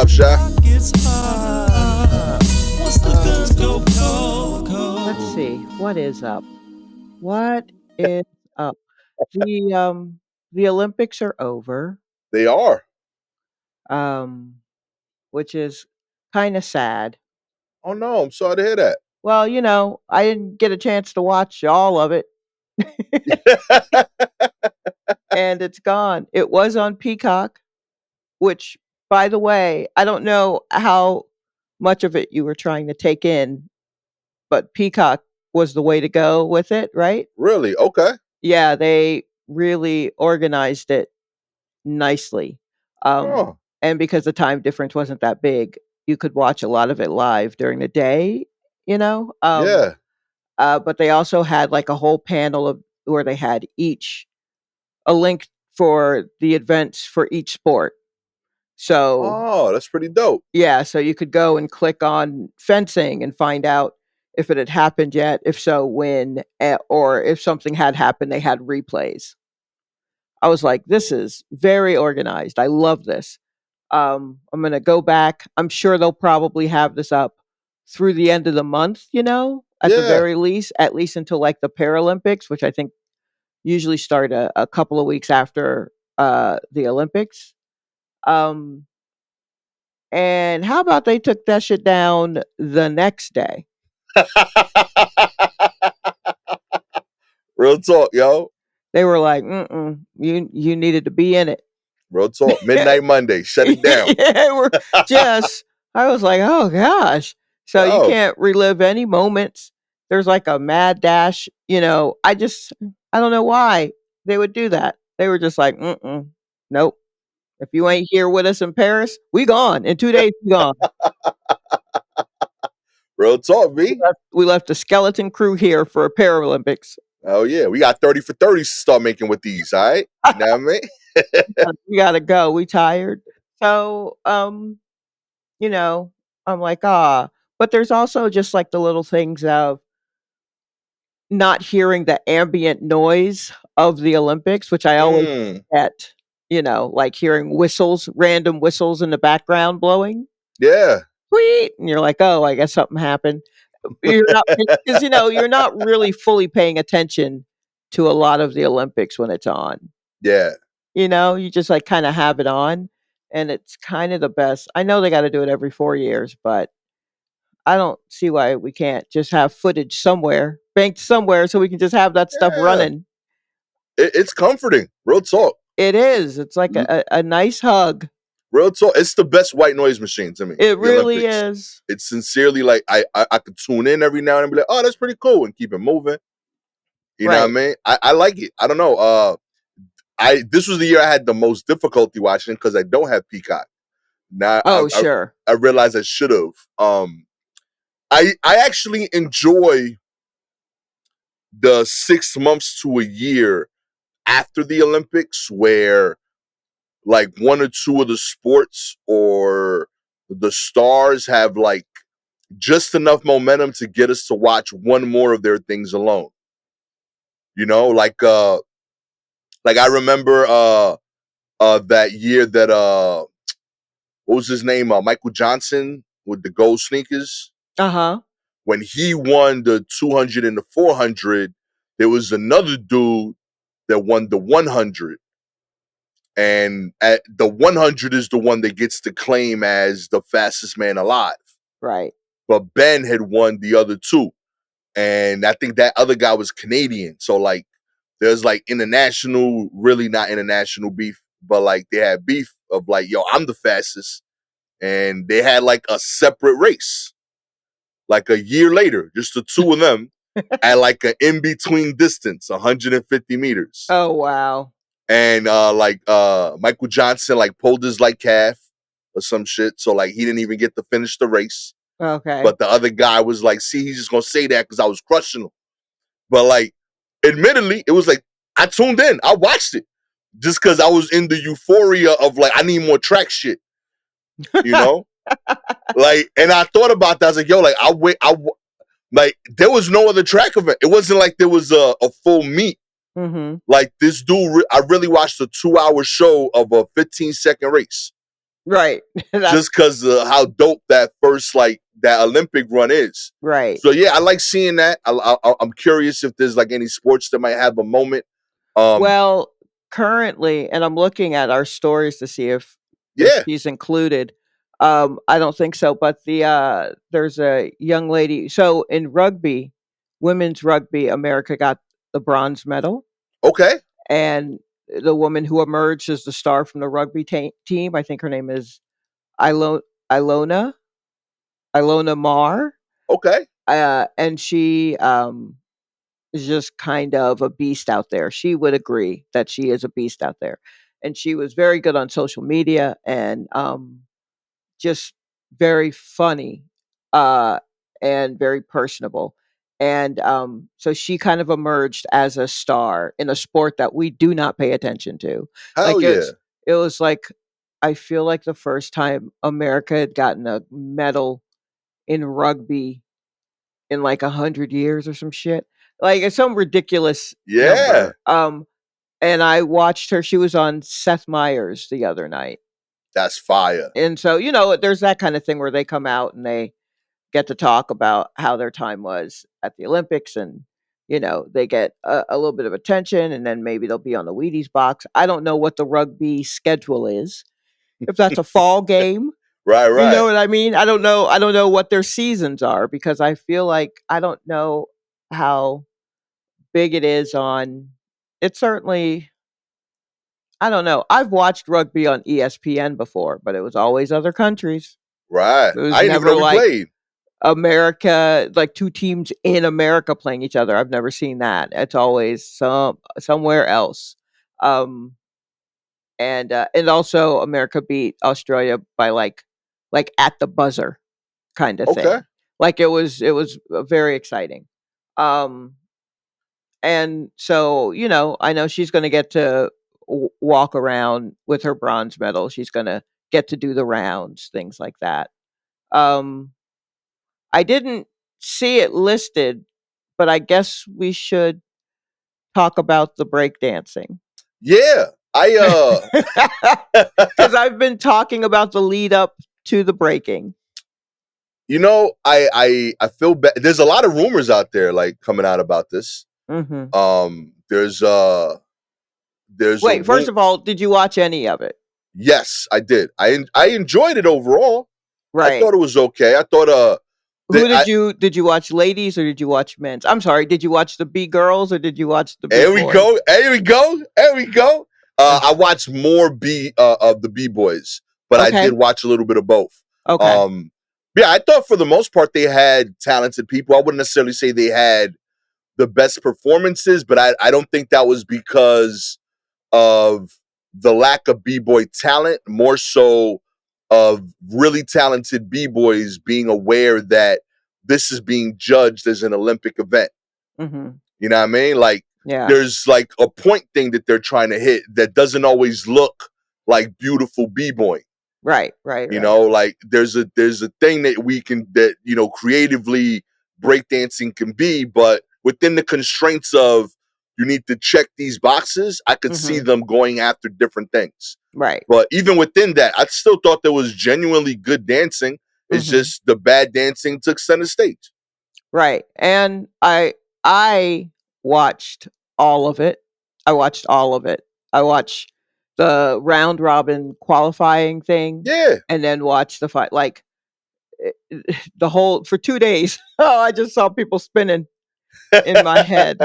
up, Sha? Let's see. What is up? What is up? The um the Olympics are over, They are. um, which is kind of sad. Oh no, I'm sorry to hear that. Well, I didn't get a chance to watch all of it, and it's gone. It was on Peacock, which, by the way, I don't know how much of it you were trying to take in, but Peacock was the way to go with it, right? Really? Okay. Yeah, they really organized it nicely. Um, Oh, and because the time difference wasn't that big, you could watch a lot of it live during the day, you know? yeah. But they also had like a whole panel of where they had each a link for the events for each sport. So Oh, that's pretty dope. yeah, so you could go and click on fencing and find out if it had happened yet, if so, when, or if something had happened, they had replays. I was like, this is very organized. I love this. I'm going to go back. I'm sure they'll probably have this up through the end of the month, at the Yeah. very least, at least until like the Paralympics, which I think usually start a couple of weeks after the Olympics. Um, and how about they took that shit down the next day? Real talk, yo. They were like, you needed to be in it. Real talk. Midnight Monday. Shut it down. Yeah, we're just I was like, "Oh gosh." So you Yo. can't relive any moments. There's like a mad dash, I don't know why they would do that. They were just like, nope. If you ain't here with us in Paris, we gone. In 2 days, we gone. Real talk, We V. left, we left the skeleton crew here for Paralympics. Oh yeah. We got 30 for 30s to start making with these, all right? You know what I mean? We gotta go. We tired. So, you know, I'm like, ah. But there's also just like the little things of not hearing the ambient noise of the Olympics, which I always Mm. get, like hearing whistles, random whistles in the background blowing. Yeah. Tweet, and you're like, "Oh, I guess something happened." You're not because you're not really fully paying attention to a lot of the Olympics when it's on. Yeah. You just like kind of have it on, and it's kind of the best. I know they got to do it every 4 years, but I don't see why we can't just have footage somewhere, banked somewhere, so we can just have that stuff Yeah. running. It's comforting. Real talk. It is. It's like a nice hug. Real talk. It's the best white noise machine to me. It The really Olympics. is. It's sincerely like I could tune in every now and then and be like, oh, that's pretty cool, and keep it moving. You know what I Right. mean? I like it. I don't know. This was the year I had the most difficulty watching because I don't have Peacock. Now Oh, sure. I realized I should have. I actually enjoy the 6 months to a year after the Olympics where like one or two of the sports or the stars have like just enough momentum to get us to watch one more of their things alone. You know, like I remember that year that what was his name? Michael Johnson with the gold sneakers. Uh-huh. When he won the 200 and the 400, there was another dude that won the 100. And at the 100 is the one that gets to claim as the fastest man alive. Right. But Ben had won the other two. And I think that other guy was Canadian. So like there's like international, really not international beef, but like they had beef of like, yo, I'm the fastest. And they had like a separate race. Like a year later, just the two of them at like an in-between distance, 150 meters. Oh, wow. And Michael Johnson like pulled his like calf or some shit. So like he didn't even get to finish the race. Okay. But the other guy was like, see, he's just gonna say that because I was crushing him. But like, admittedly, it was like I tuned in, I watched it just because I was in the euphoria of like I need more track shit, you know. Like, and I thought about that. I was like, yo, like like there was no other track event. It wasn't like there was a full meet. Mm-hmm. Like this dude, I really watched a 2-hour show of a 15-second race. Right. just That's because of how dope that first like that Olympic run is. right. So yeah, I like seeing that. I'm curious if there's like any sports that might have a moment. Um, Well, currently, and I'm looking at our stories to see if yeah, she's included. I don't think so, but there's a young lady. So in rugby, women's rugby, America got the bronze medal, okay, and the woman who emerged as the star from the rugby team, I think her name is Ilo- Ilona Ilona Mar, okay. and she is just kind of a beast out there. She would agree that she is a beast out there. And she was very good on social media and just very funny uh, and very personable. And so she kind of emerged as a star in a sport that we do not pay attention to. Hell Like yeah, it was like I feel like the first time America had gotten a medal in rugby in like 100 years or some shit. Like it's some ridiculous yeah. number. And I watched her. She was on Seth Meyers the other night, That's fire. and so there's that kind of thing where they come out and they get to talk about how their time was at the Olympics, and they get a little bit of attention, and then maybe they'll be on the Wheaties box. I don't know what the rugby schedule is. If that's a fall game, Right, you know right, what I mean? I don't know. I don't know what their seasons are because I feel like I don't know how big it is on. It's certainly. I don't know. I've watched rugby on ESPN before, but it was always other countries. right. It was I didn't even know never we like played. America, like two teams in America playing each other. I've never seen that. It's always somewhere else. Um, and also America beat Australia by like at the buzzer kind of Okay, thing. Like it was very exciting. Um, and so I know she's going to get to walk around with her bronze medal. She's going to get to do the rounds, things like that. Um, I didn't see it listed, but I guess we should talk about the breakdancing. yeah. Because I've been talking about the lead up to the breaking. I feel bad. There's a lot of rumors out there like coming out about this. Hmm. There's a Wait, first room. of all, did you watch any of it? Yes, I did. I enjoyed it overall. I Right. thought it was okay. I thought Who I did you watch, ladies or did you watch men's? I'm sorry, did you watch the B girls or did you watch the B here we boys? go. Here we go. Here we go. Uh, I watched more B of the B boys, but I did okay. watch a little bit of both. Okay. Um, yeah, I thought for the most part they had talented people. I wouldn't necessarily say they had the best performances, but I don't think that was because of the lack of b-boy talent, more so of really talented b-boys being aware that this is being judged as an Olympic event. Mhm. You know what I mean? Like Yeah. there's like a point thing that they're trying to hit that doesn't always look like beautiful b-boy. Right, right, You right. know, like there's a thing that we can that creatively breakdancing can be, but within the constraints of you need to check these boxes, I could see Mhm. them going after different things. Right. But even within that, I still thought there was genuinely good dancing. It's Mhm. just the bad dancing took center stage. Right. And I watched all of it. I watched all of it. I watched the round robin qualifying thing Yeah. and then watched the fight like the whole for 2 days. Oh, I just saw people spinning in my head.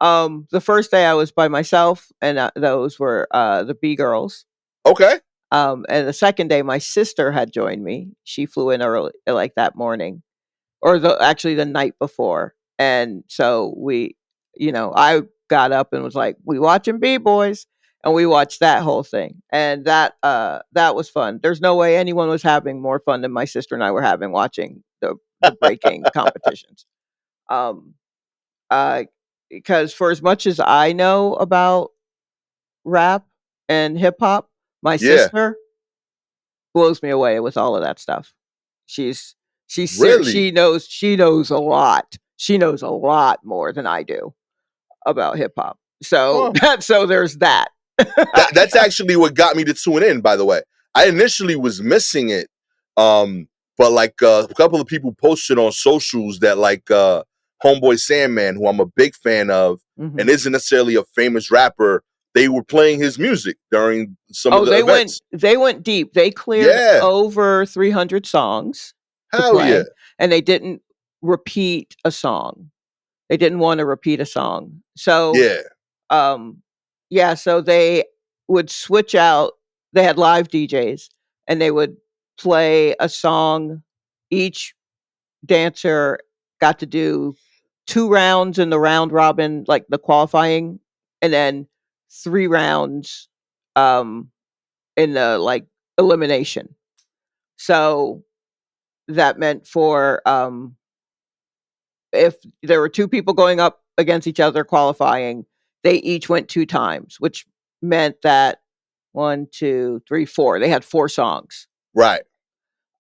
The first day I was by myself, and those were the B girls. Okay. And the second day, my sister had joined me. She flew in early, like that morning, or actually the night before. And so I got up and was like, "We watching B boys," and we watched that whole thing, and that was fun. There's no way anyone was having more fun than my sister and I were having watching the breaking competitions. Um, uh, because for as much as I know about rap and hip hop, my Yeah. sister blows me away with all of that stuff. She's Really? she knows a lot. She knows a lot more than I do about hip hop. So Huh. so there's that. That's actually what got me to tune in, by the way. I initially was missing it, but like a couple of people posted on socials that like Homeboy Sandman, who I'm a big fan of, and Mhm. isn't necessarily a famous rapper, they were playing his music during some of Oh, the events. they went deep. They cleared Yeah, over 300 songs to hell yeah, play, and they didn't repeat a song. They didn't wanna repeat a song. So, yeah, um, yeah, so they would switch out. They had live DJs, and they would play a song. Each dancer got to do 2 rounds in the round robin, like the qualifying, and then 3 rounds, um, in the, like, elimination. So, that meant for, if there were 2 people going up against each other qualifying, they each went 2 times, which meant that 1, 2, 3, 4. They had 4 songs. right.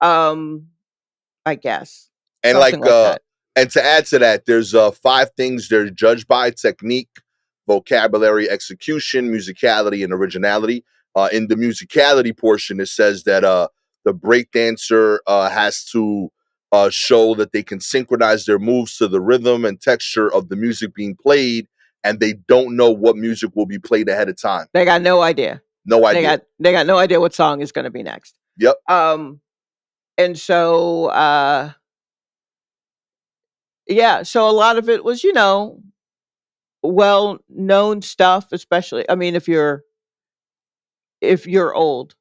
Um, I guess. And Something like like that. and to add to that, there's five things they're judged by: technique, vocabulary, execution, musicality, and originality. In the musicality portion, it says that the breakdancer has to show that they can synchronize their moves to the rhythm and texture of the music being played, and they don't know what music will be played ahead of time. They got no idea. No idea. They got no idea what song is gonna be next. Yep. Um, and so, yeah, so a lot of it was, well-known stuff, especially I mean, if you're old.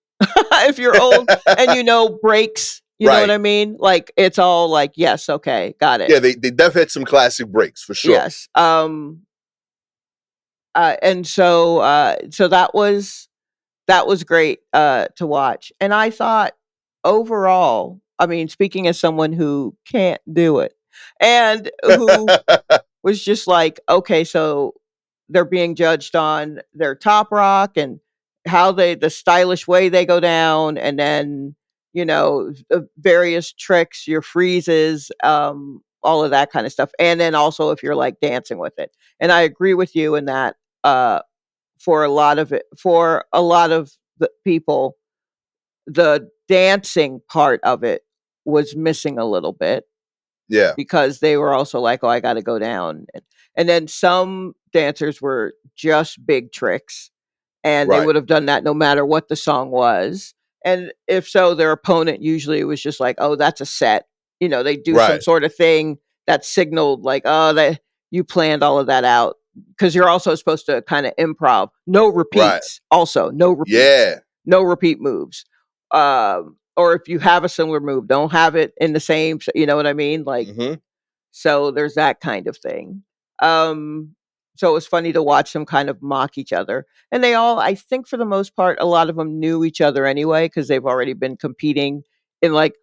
If you're old and you know breaks, you know what Right. I mean? Like, it's all like, "Yes, okay, got it. Yeah, they definitely had some classic breaks for sure. Yes." And so, so that was great, to watch, and I thought overall, I mean, speaking as someone who can't do it and who was just like, okay, so they're being judged on their top rock and how the stylish way they go down, and then various tricks, your freezes, all of that kind of stuff, and then also if you're like dancing with it. And I agree with you in that. For a lot of the people, the dancing part of it was missing a little bit Yeah. because they were also like, "Oh, I gotta go down." And then some dancers were just big tricks, and they Right. would have done that no matter what the song was. And if so, their opponent usually was just like, "Oh, that's a set." They do some Right. sort of thing that signaled like, "Oh, that you planned all of that out." Because you're also supposed to kind of improv. No Right. repeats. Also, no repeats. Yeah. No repeat moves. Or if you have a similar move, don't have it in the same. You know what I mean? Like, Hmm. so there's that kind of thing. Um, so it was funny to watch them kind of mock each other. And they all, I think for the most part, a lot of them knew each other anyway because they've already been competing in like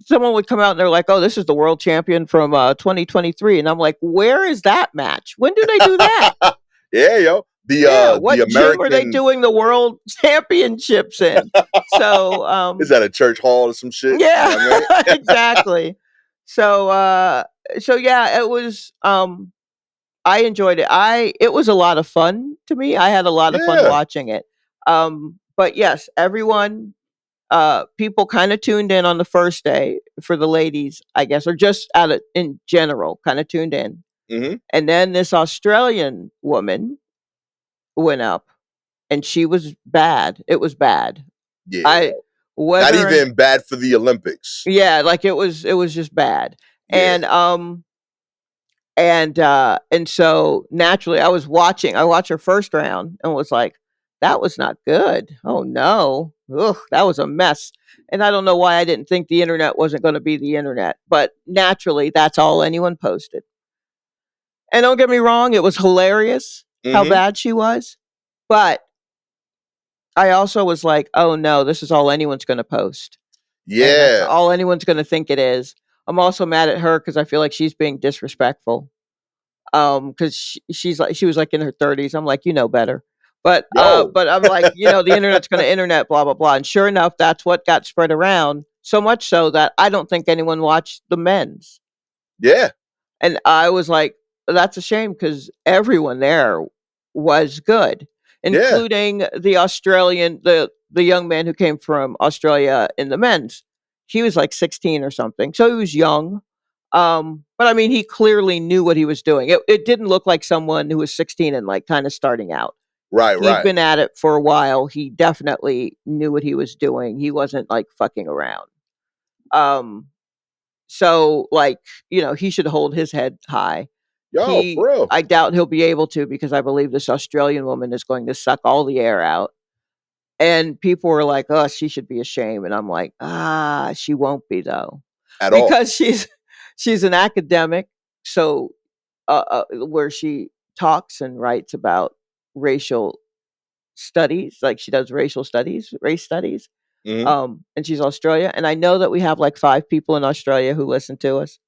someone would come out and they're like, "Oh, this is the world champion from 2023." And I'm like, "Where is that match? When do they do that?" Yeah, yo. The Yeah, the what gym are they American doing the world championships in? So, is at a church hall or some shit. You yeah, know what I mean? exactly. So, yeah, it was, I enjoyed it. It was a lot of fun to me. I had a lot of fun Yeah. watching it. But yes, everyone, people kind of tuned in on the first day for the ladies, I guess, or just out of in general, kind of tuned in. Hmm. And then this Australian woman went up, and she was bad. It was bad. Yeah. I Not whether even bad for the Olympics. Yeah, like it was just bad. Yeah. And and so naturally I watched her first round and was like, that was not good. Oh no. Ugh, that was a mess. And I don't know why I didn't think the internet wasn't going to be the internet, but naturally that's all anyone posted. And don't get me wrong, it was hilarious how Hmm. bad she was, but I also was like, oh no, this is all anyone's going to post. And that's Yeah. all anyone's going to think it is. I'm also mad at her because I feel like she's being disrespectful. Because she was like in her 30s. I'm like, you know better. Yo. But I'm like, the internet's going to internet, blah blah blah. And sure enough, that's what got spread around. So much so that I don't think anyone watched the men's. Yeah. And I was like, that's a shame because everyone there was good. Yeah. including the Australian, the young man who came from Australia in the men's. He was like 16 or something, so he was young. But I mean, he clearly knew what he was doing. It didn't look like someone who was 16 and like kind of starting out. Right. He'd Right. been at it for a while. He definitely knew what he was doing. He wasn't like fucking around. Um, so like, he should hold his head high. Yo, for real. I doubt he'll be able to because I believe this Australian woman is going to suck all the air out. And people were like, "Oh, she should be ashamed." And I'm like, she won't be though, At all. because she's an academic. So where she talks and writes about racial studies, like she does racial studies, race studies. Hmm. And she's Australia, and I know that we have like 5 people in Australia who listen to us.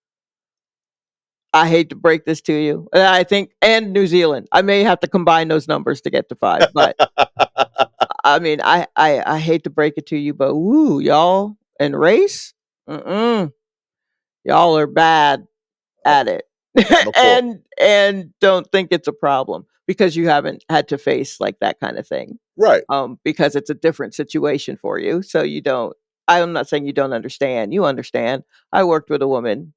I hate to break this to you. I think, and New Zealand. I may have to combine those numbers to get to 5, but I mean, I hate to break it to you, but woo, y'all and race, mm-mm, y'all are bad at it, Down the floor. and don't think it's a problem because you haven't had to face like that kind of thing. Right. Because it's a different situation for you, so you don't. I'm not saying you don't understand. You understand. I worked with a woman,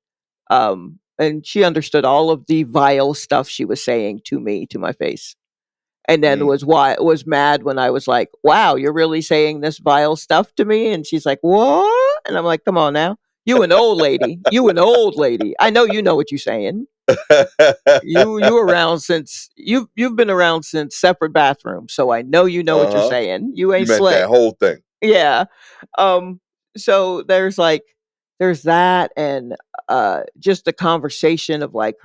and she understood all of the vile stuff she was saying to me to my face, and then Mm. was mad when I was like, "Wow, you're really saying this vile stuff to me?" And she's like, "What?" And I'm like, "Come on now, you an old lady, you an old lady. I know what you're saying. You around since you've been around since separate bathrooms, so I know you know what you're Uh-huh. saying. You You ain't meant that slick." whole thing. Yeah. Um, so there's that, and just the conversation of like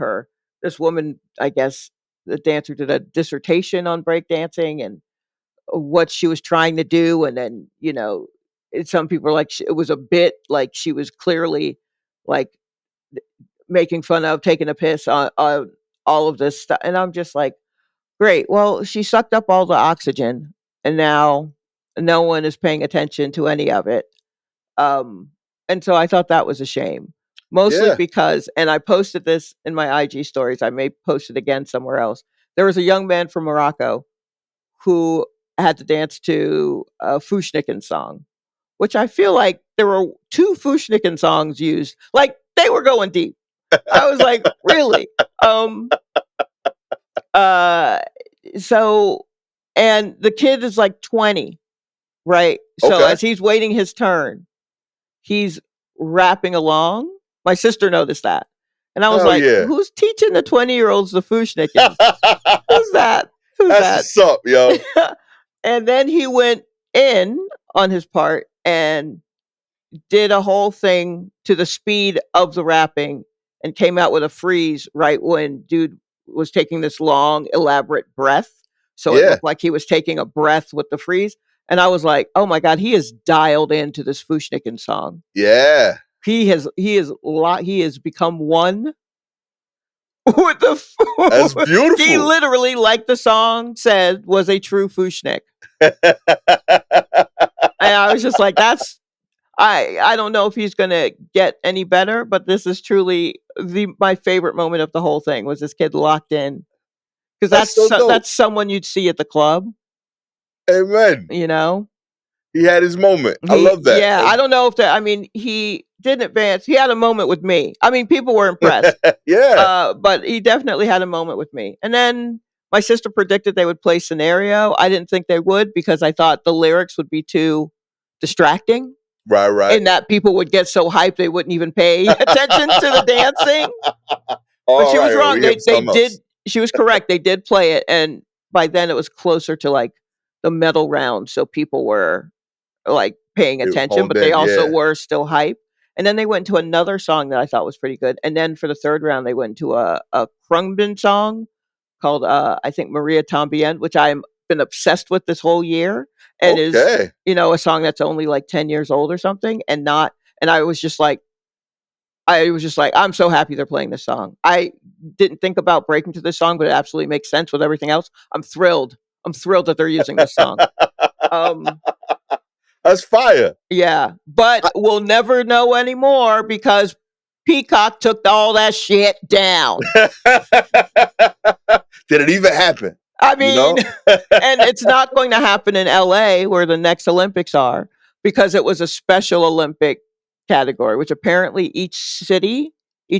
this woman, I guess the dancer did a dissertation on breakdancing and what she was trying to do, and then some people are like it was a bit like she was clearly like making fun of, taking a piss on all of this stuff, and I'm just like, great. Well, she sucked up all the oxygen, and now no one is paying attention to any of it. Um, and so I thought that was a shame, mostly Yeah. because, and I posted this in my IG stories. I may post it again somewhere else. There was a young man from Morocco who had to dance to a Fushniken song, which I feel like there were 2 Fushniken songs used. Like they were going deep. I was like, really? Um, uh, so, and the kid is like 20, right? So Okay. as he's waiting his turn, he's rapping along. My sister noticed that. And I was Hell like, yeah. who's teaching the 20-year-olds the Fushniken? Who's that? Who's That's that? what's up, yo. And then he went in on his part and did a whole thing to the speed of the rapping and came out with a freeze right when dude was taking this long, elaborate breath. So it Yeah. looked like he was taking a breath with the freeze. And I was like, oh my God, he is dialed into this Fushniken song. Yeah. He has become one with That's the he beautiful. literally, like the song said, was a true Fushnik. And I was just like, I don't know if he's gonna get any better, but this is truly my favorite moment of the whole thing was this kid locked in, because That's so dope. that's someone you'd see at the club, Amen. you know. He had his moment. I He love that. Yeah, I don't know if that. I mean, he didn't advance. He had a moment with me. I mean, people were impressed, Yeah. but he definitely had a moment with me. And then my sister predicted they would play Scenario. I didn't think they would because I thought the lyrics would be too distracting Right, right. and that people would get so hyped they wouldn't even pay attention to the dancing. But All she was right, wrong. we have They something did. else. She was correct. They did play it, and by then it was closer to like the metal round, so people were like paying It attention, honed but they in, also yeah. were still hype. And then they went to another song that I thought was pretty good. And then for the third round, they went to a Krungbin song called I think Maria Tambien, which I'm been obsessed with this whole year, and is Okay. a song that's only like 10 years old or something, and not. And I was just like, I'm so happy they're playing this song. I didn't think about breaking to this song, but it absolutely makes sense with everything else. I'm thrilled. I'm thrilled that they're using this song. Um, That's fire. yeah, but I- we'll never know anymore because Peacock took all that shit down. Did it even happen? I You mean, know? and it's not going to happen in LA where the next Olympics are because it was a special Olympic category, which apparently each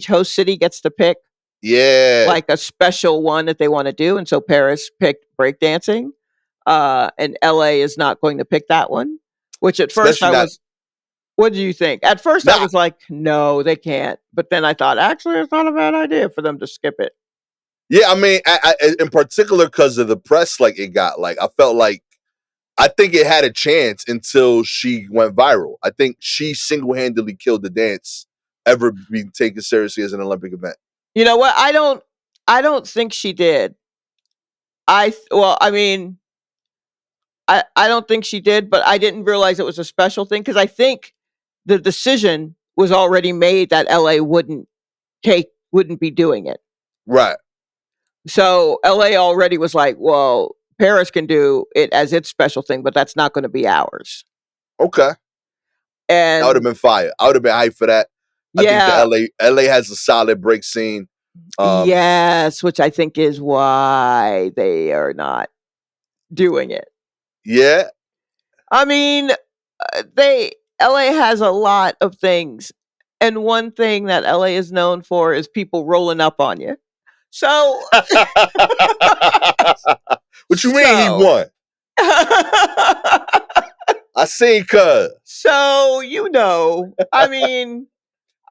host city gets to pick Yeah. like a special one that they want to do. And so Paris picked breakdancing, and LA is not going to pick that one, which at first Especially I not. was, what do you think? At first I Nah. was like, no, they can't. But then I thought, actually, it's not a bad idea for them to skip it. Yeah, I mean, in particular because of the press, like it got, like I felt like I think it had a chance until she went viral. I think she single handedly killed the dance ever being taken seriously as an Olympic event. You know what? I don't think she did. Well, I mean, I don't think she did, but I didn't realize it was a special thing because I think the decision was already made that LA wouldn't be doing it. Right. So LA already was like, well, Paris can do it as its special thing, but that's not going to be ours. Okay. That would have And been fire. I would have been hyped for that. I think the yeah, LA has a solid break scene. yes, which I think is why they are not doing it. Yeah. I mean, they LA has a lot of things, and one thing that LA is known for is people rolling up on you. So, What you mean he so, won? I seen cuz. so I mean,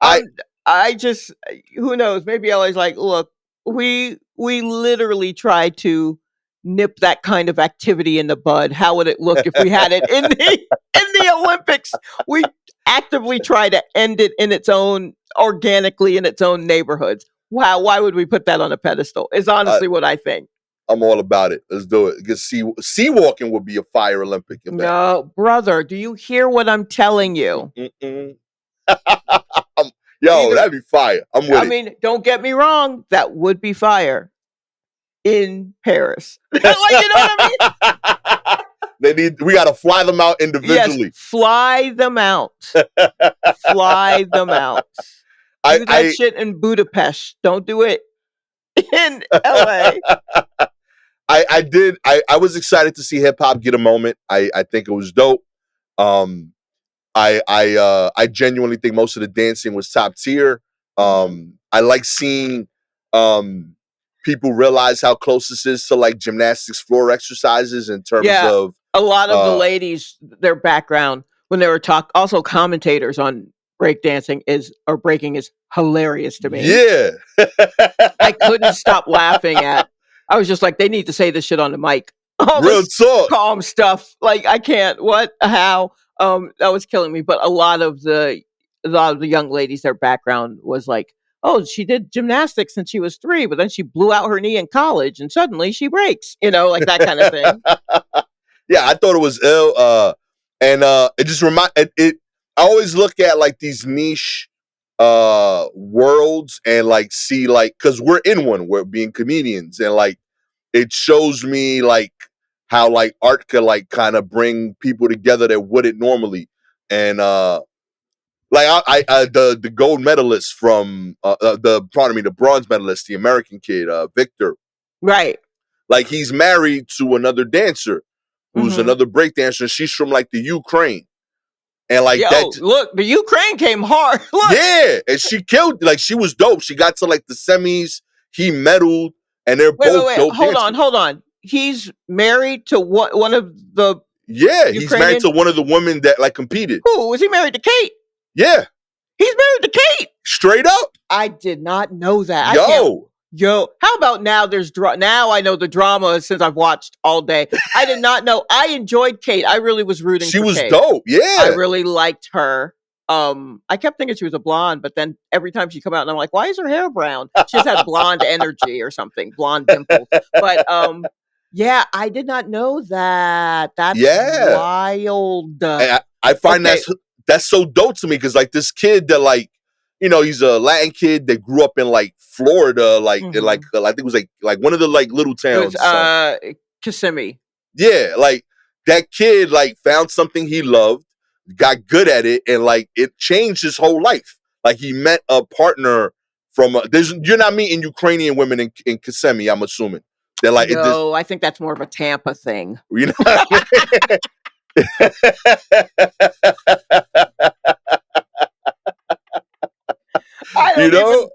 I I'm I just who knows? Maybe LA's like, look, we literally tried to nip that kind of activity in the bud. How would it look if we had it in the Olympics? We actively try to end it in its own organically in its own neighborhoods. Wow, why would we put that on a pedestal? Is I honestly what I think. I'm all about it. Let's do it. Because sea walking would be a fire Olympic event. No, brother, do you hear what I'm telling you? Mm-mm. Yo, Either that'd be fire. I'm with I it. mean, don't get me wrong, that would be fire in Paris. Like, you know what I mean? We gotta fly them out Yes, individually. fly them out. Fly them out. I Do that I shit in Budapest. Don't do it in LA. I did I was excited to see hip hop get a moment. I think it was dope. Um I genuinely think most of the dancing was top tier. I like seeing um people realize how close this is to like gymnastics floor exercises in terms Yeah, of a lot of the uh ladies, their background when they were also commentators on breakdancing or breaking is hilarious to me. yeah. I couldn't stop laughing at. I was just like, they need to say this shit on the mic. All Real this talk. calm stuff. Like I can't. What? How? That was killing me. But a lot of the young ladies, their background was like, oh, she did gymnastics since she was 3, but then she blew out her knee in college, and suddenly she breaks. Like that kind of thing. Yeah, I thought it was ill. And it just it. I always look at like these niche worlds and like see like because we're in one, we're being comedians, and like it shows me like how like art could like kind of bring people together that wouldn't normally. And like the gold medalist from the bronze medalist, the American kid, Victor, Right. like he's married to another dancer who's Hmm. another break dancer. She's from like the Ukraine. And like that, Yo, look, the Ukraine came hard. Look, yeah. And she killed, like she was dope. She got to like the semis, he medaled, and they're wait, wait, both wait. dope Hold on, dancers. hold on. He's married to one of the Yeah, he's married Ukrainian. to one of the women that like competed. Who was he married to? Kate. Yeah, He's married to Kate. straight up. I did not know that. I can't. Yo, Yo, how about now? Now I know the drama since I've watched all day. I did not know. I enjoyed Kate. I really was rooting she for was Kate. dope. I Yeah. really liked her. I kept thinking she was a blonde, but then every time she come out, and I'm like, why is her hair brown? She just has blonde energy or something, blonde dimples. But yeah, I did not know that. That's Yeah. wild. I find Okay. that's so dope to me because like this kid that like he's a Latin kid that grew up in like Florida, like in like Mhm. I think it was like one of the like little It was towns or something. Kissimmee. Yeah, like that kid like found something he loved, got good at it, and like it changed his whole life. Like he met a partner from you're not meeting Ukrainian women in Kissimmee, I'm assuming. They're like, it just, No, I think that's more of a Tampa thing. you know what I mean? I You don't know, even.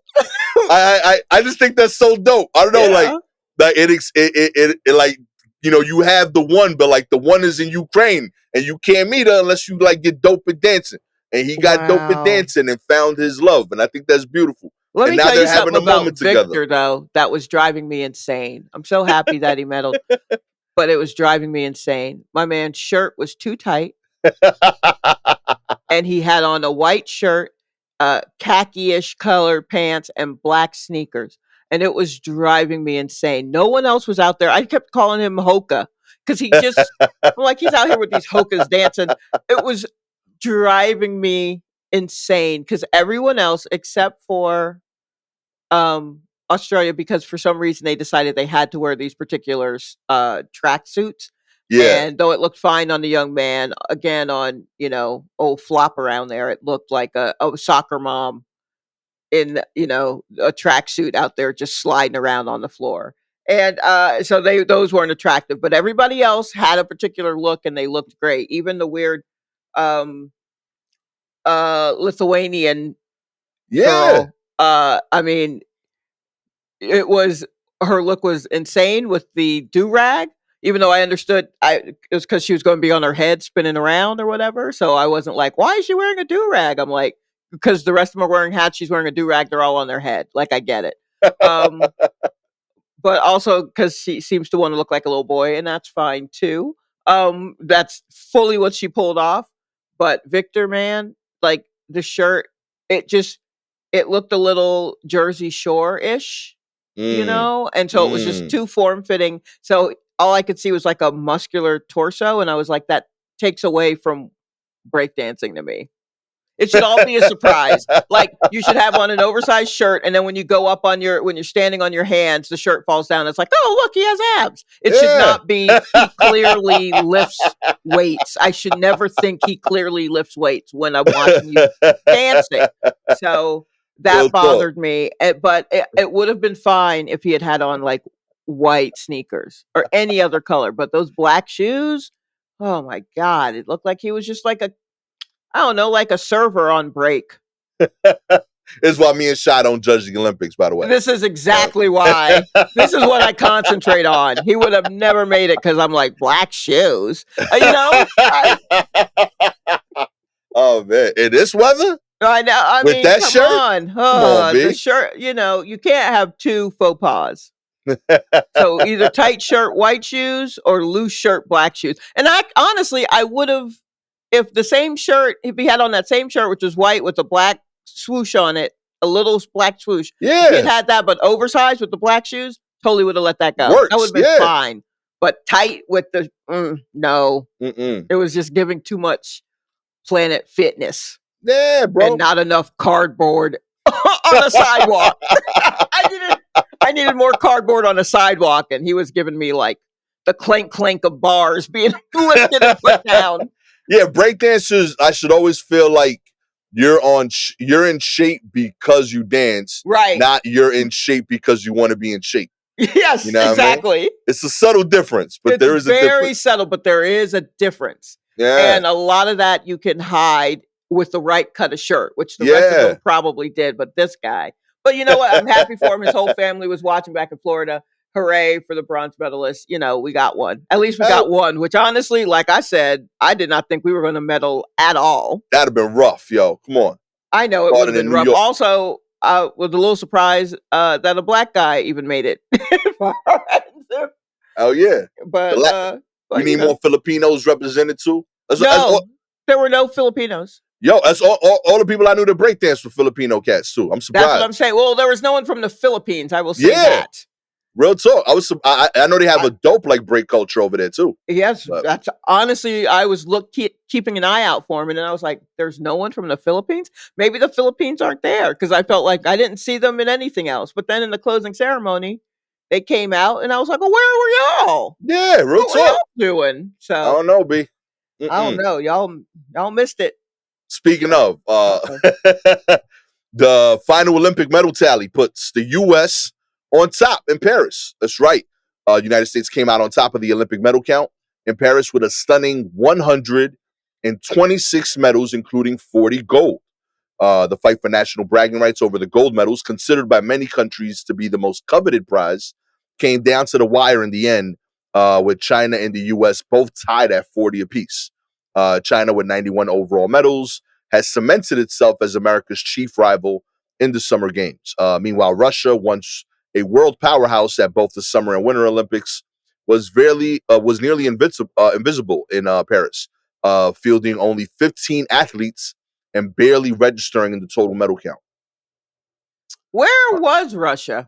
I just think that's so dope. I don't know, like Yeah. that it like, you know, you have the one, but like the one is in Ukraine, and you can't meet her unless you like get dope at dancing. And he got dope at Wow. dancing and found his love, and I think that's beautiful. Let And me now tell you they're having something a about moment together. Victor, though, that was driving me insane. I'm so happy that he medaled, but it was driving me insane. My man's shirt was too tight, and he had on a white shirt, khaki-ish colored pants, and black sneakers. And it was driving me insane. No one else was out there. I kept calling him Hoka because he just, I'm like, he's out here with these Hokas dancing. It was driving me insane because everyone else, except for Australia, because for some reason they decided they had to wear these particular track suits. Yeah, And though it looked fine on the young man, again on old flop around there, it looked like a soccer mom in a tracksuit out there just sliding around on the floor. And so those weren't attractive, but everybody else had a particular look and they looked great. Even the weird um, Lithuanian yeah, girl. I mean, it was her look was insane with the do rag. Even though I understood, it was because she was going to be on her head spinning around or whatever. So I wasn't like, why is she wearing a do rag? I'm like, because the rest of them are wearing hats, she's wearing a do rag. They're all on their head. Like I get it. Um, but also because she seems to want to look like a little boy, and that's fine too. That's fully what she pulled off. But Victor, man, like the shirt, it just it looked a little Jersey Shore ish, mm, and so it was just mm. too form fitting. So all I could see was like a muscular torso, and I was like, that takes away from breakdancing to me. It should all be a surprise. Like you should have on an oversized shirt, and then when you go up when you're standing on your hands, the shirt falls down. It's like, oh look, he has abs. It should Yeah. not be he clearly lifts weights. I should never think he clearly lifts weights when I'm watching you dancing. So Real that talk. bothered me. But it would have been fine if he had on like white sneakers or any other color. But those black shoes, oh my god, it looked like he was just like a I don't know, like a server on break. This is why me and Shy don't judge the Olympics, by the way. This is exactly why. This is what I concentrate on. He would have never made it because I'm like black shoes. Oh man, in this weather I know. I with mean, that come shirt, on. come on, The B. shirt. You can't have two faux pas. So either tight shirt, white shoes, or loose shirt, black shoes. And I honestly, I would have, if the same shirt, if he had on that same shirt, which was white with a black swoosh on it, a little black swoosh. If he Yeah, had that, but oversized with the black shoes, totally would have let that go. That would works. have been Yeah. fine. But tight with the no, Mm-mm. it was just giving too much Planet Fitness Yeah, and bro. not enough cardboard on the sidewalk. I needed more cardboard on the sidewalk, and he was giving me like the clank clank of bars being lifted and put down. Yeah, breakdancers, I should always feel like you're in shape because you dance, Right. not you're in shape because you want to be in shape. You Yes, know what I mean? exactly. It's a subtle difference, but It's there is a very difference. subtle, but there is a difference. Yeah. And a lot of that you can hide with the right cut of shirt, which the rest of Yeah. them probably did, but this guy. But you know what? I'm happy for him. His whole family was watching back in Florida. Hooray for the bronze medalist. We got one. At least we got one, which honestly, like I said, I did not think we were going to medal at all. That'd have been rough, yo. Come on. I know it would have Started been in New rough. York. Also, I was a little surprised that a black guy even made it. Oh yeah. but We but need more Filipinos represented too. no, there were no Filipinos. Yo, that's all the people I knew that breakdance were Filipino cats too. I'm That's what I'm surprised. saying. Well, there was no one from the Philippines. I will say Yeah. that. Real talk. I know they have a dope like break culture over there too. Yes, But that's honestly, I was keeping an eye out for him, and then I was like, "There's no one from the Philippines. Maybe the Philippines aren't there," because I felt like I didn't see them in anything else. But then in the closing ceremony, they came out, and I was like, "Oh, where were y'all? yeah, real What were talk. y'all doing?" I So don't know, B. I don't know, y'all missed it. Speaking of, Uh-oh. the final Olympic medal tally puts the U.S. on top in Paris. That's right. United States came out on top of the Olympic medal count in Paris with a stunning 126 medals, including 40 gold. The fight for national bragging rights over the gold medals, considered by many countries to be the most coveted prize, came down to the wire in the end, with China and the U.S. both tied at 40 apiece. China, with 91 overall medals, has cemented itself as America's chief rival in the Summer Games. Meanwhile, Russia, once a world powerhouse at both the Summer and Winter Olympics, was nearly invisible in Paris, fielding only 15 athletes and barely registering in the total medal count. Where was Russia?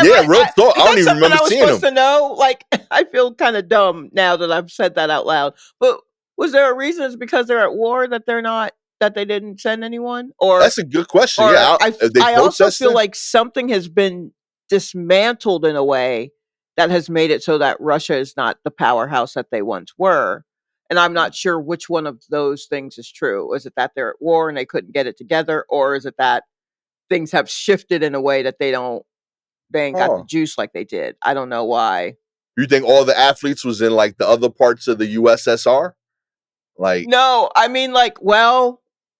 Yeah, real talk. Is I don't that even something remember I was seeing supposed him. to know? Like, I feel kind of dumb now that I've said that out loud. But was there a reason? It's because they're at war that they didn't send anyone, That's a good question. or Yeah, if they I also feel protesting? like something has been dismantled in a way that has made it so that Russia is not the powerhouse that they once were. And I'm not sure which one of those things is true. Is it that they're at war and they couldn't get it together, or is it that things have shifted in a way that they ain't got the Oh, juice like they did? I don't know why. you think all the athletes was in like the other parts of the USSR? Like, No, I mean, like, no,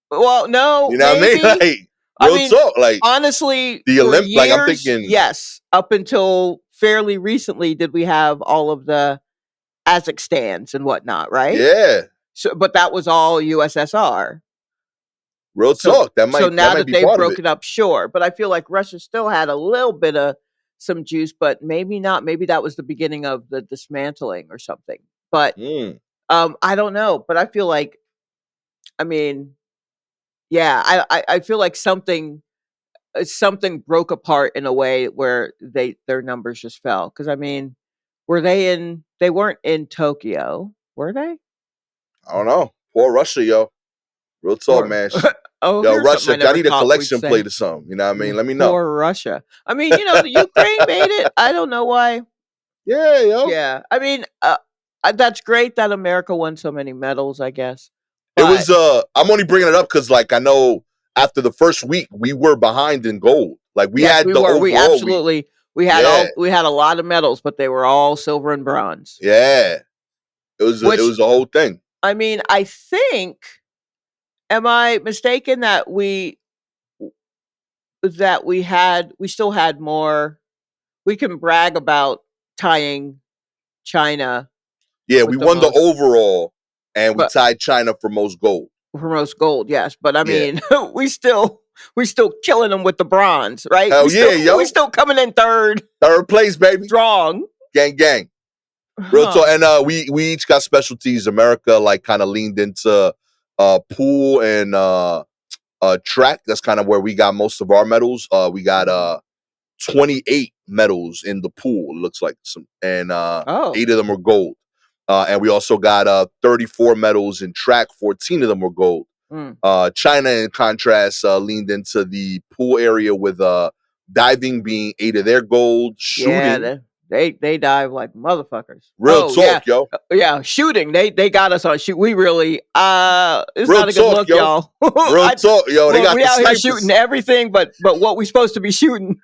you know what I mean? maybe. Like, I real mean, talk. Like honestly, the for Olymp. Like I'm years, thinking, yes, up until fairly recently, did we have all of the Kazakhstans and whatnot, right? yeah, So, but that was all USSR. real So, talk. That so might now that be they've part of it. broken up, sure. But I feel like Russia still had a little bit of some juice, but maybe not. Maybe that was the beginning of the dismantling or something. But Mm. I don't know. But I feel like, I mean, yeah, I feel like something broke apart in a way where their numbers just fell. Because I mean, were they in? They weren't in Tokyo, were they? I don't know. Poor Russia, yo. Real talk, Or man. oh, Yo, here's something Russia, I if y'all never need a thought we'd collection say. plate or something, you know what I mean? Let me know. Poor Russia. I mean, the Ukraine made it. I don't know why. Yeah, yo. Yeah, I mean, that's great that America won so many medals, I guess. It But was I'm only bringing it up because like I know after the first week we were behind in gold. Like we yes, had we the were. We overall week. absolutely Yeah. we had a lot of medals, but they were all silver and bronze. Yeah. It Which was a whole thing. I mean, I think, am I mistaken we still had more? We can brag about tying China Yeah, we with the won the most, overall and we but tied China for most gold. for most gold, yes. But I Yeah. mean, we still killing them with the bronze, right? Hell yeah, We yo. still coming in third, Third place, baby. strong. Gang gang. Real talk. Huh. And we each got specialties. America like kind of leaned into pool and track. That's kind of where we got most of our medals. We got 28 medals in the pool, it looks like some, and Oh. 8 of them are gold. And we also got 34 medals in track, 14 of them were gold. Mm. China, in contrast, leaned into the pool area with diving being 8 of their gold, Yeah, shooting. they dive like motherfuckers. Real Oh yeah, talk, yo. yeah, shooting. They got us on shoot. We really it's Real not a good talk, look, yo. y'all. Real talk, yo. They Look, got we the out here shooting snipers. everything, but what we supposed to be shooting?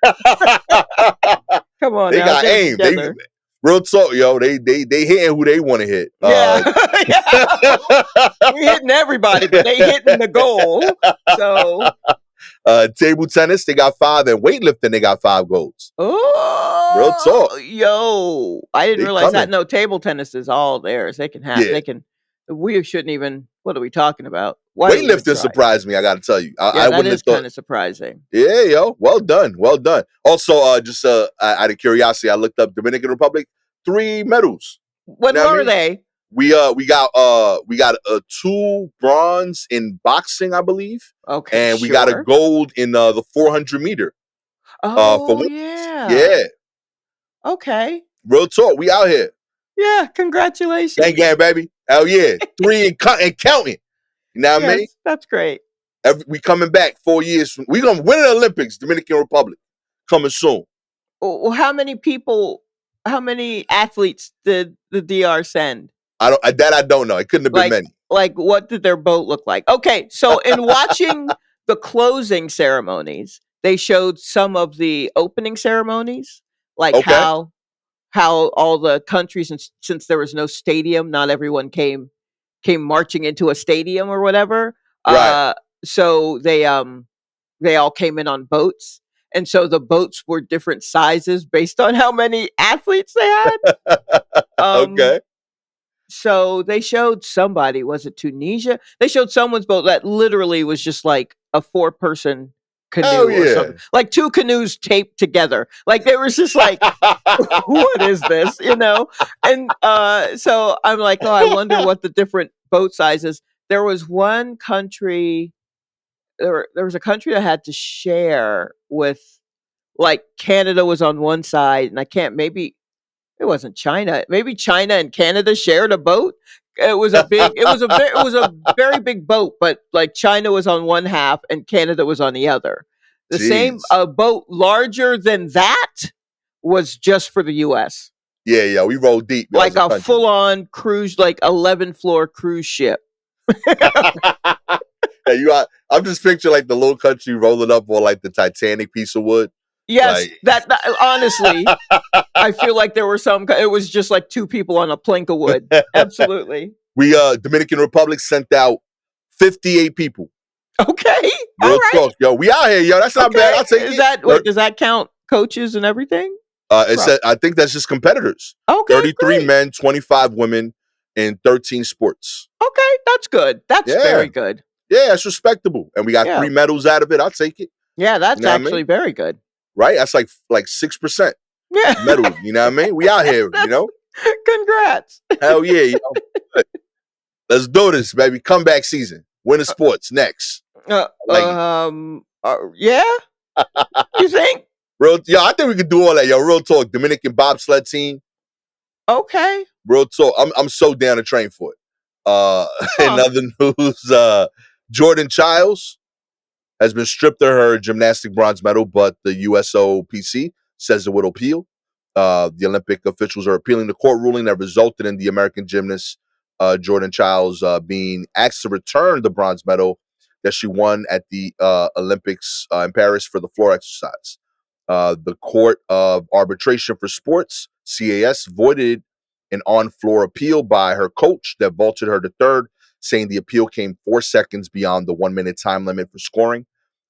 Come on They now, got get it aim. They together. real talk, yo. They hitting who they want to hit. Yeah, yeah. We hitting everybody, but they hitting the goal. So, Table tennis, they got 5, and weightlifting, they got 5 golds. Real talk. oh, yo, I didn't They realize that. coming. No, table tennis is all theirs. They can have. Yeah. They can. We shouldn't even. What are we talking about? Why do we even Weightlifting try? surprised me, I gotta tell you. Yeah, I that wouldn't have is thought. kind of surprising. Yeah, yo. Well done. Well done. Also, just out of curiosity, I looked up Dominican Republic, 3 medals. You When know what I were mean? they? We got 2 bronze in boxing, I believe, Okay, and we got a sure. gold in the 400 meter. For Oh women's. yeah. Yeah, Okay. real talk. We out here, Yeah. gang Congratulations. gang, baby. Hell yeah, 3 and counting. You know what I mean? Yes, that's great. We coming back 4 years from. We gonna win the Olympics, Dominican Republic, coming soon. Well, how many people? How many athletes did the DR send? I don't know. It couldn't have been Like, many. what did their boat look like? Okay, so in watching the closing ceremonies, they showed some of the opening ceremonies. like Okay. how all the countries, and since there was no stadium, not everyone came marching into a stadium or whatever. Right. So they all came in on boats, and so the boats were different sizes based on how many athletes they had. Um, Okay. so they showed somebody, was it Tunisia? They showed someone's boat that literally was just like a four-person Hell canoe or something, yeah. like two canoes taped together. Like they was just like, what is this, and so I'm like, oh, I wonder what the different boat sizes. There was one country, there was a country that had to share with, like, Canada was on one side, and I can't, maybe it wasn't China, maybe China and Canada shared a boat. It was a very big boat, but like China was on one half and Canada was on the other. The same, Jeez. a boat larger than that was just for the US, Yeah, yeah. We roll deep, yo, as like a a country. full on cruise, like 11 floor cruise ship. Yeah, I'm just picturing like the little country rolling up on like the Titanic piece of wood. Yes, Like that honestly, I feel like there were some, it was just like two people on a plank of wood. Absolutely. we Dominican Republic sent out 58 people. Okay. All Real right. talk, yo. We out here, yo. That's not bad. Okay. I'll take Is it. that, wait, does that count coaches and everything? It Rough. said I think that's just competitors. Okay, 33 great. men, 25 women, in 13 sports. Okay, that's good. That's Yeah. very good. Yeah, that's respectable. And we got Yeah. 3 medals out of it. I'll take it. Yeah, You that's know what I mean? actually very good. Right? That's like 6% Yeah. medals. You know what I mean? We out here, you That's, know? congrats. Hell yeah, yo. Let's do this, baby. Comeback season. Winter sports next. I like it. Yeah, you think? Real, yo, I think we could do all that, yo. Real talk. Dominican bobsled team. Okay. Real talk. I'm so down to train for it. In Huh. other news, Jordan Childs has been stripped of her gymnastic bronze medal, but the USOPC says it would appeal. The Olympic officials are appealing the court ruling that resulted in the American gymnast Jordan Childs being asked to return the bronze medal that she won at the Olympics in Paris for the floor exercise. The Court of Arbitration for Sports, CAS, voided an on-floor appeal by her coach that vaulted her to third, saying the appeal came 4 seconds beyond the 1 minute time limit for scoring.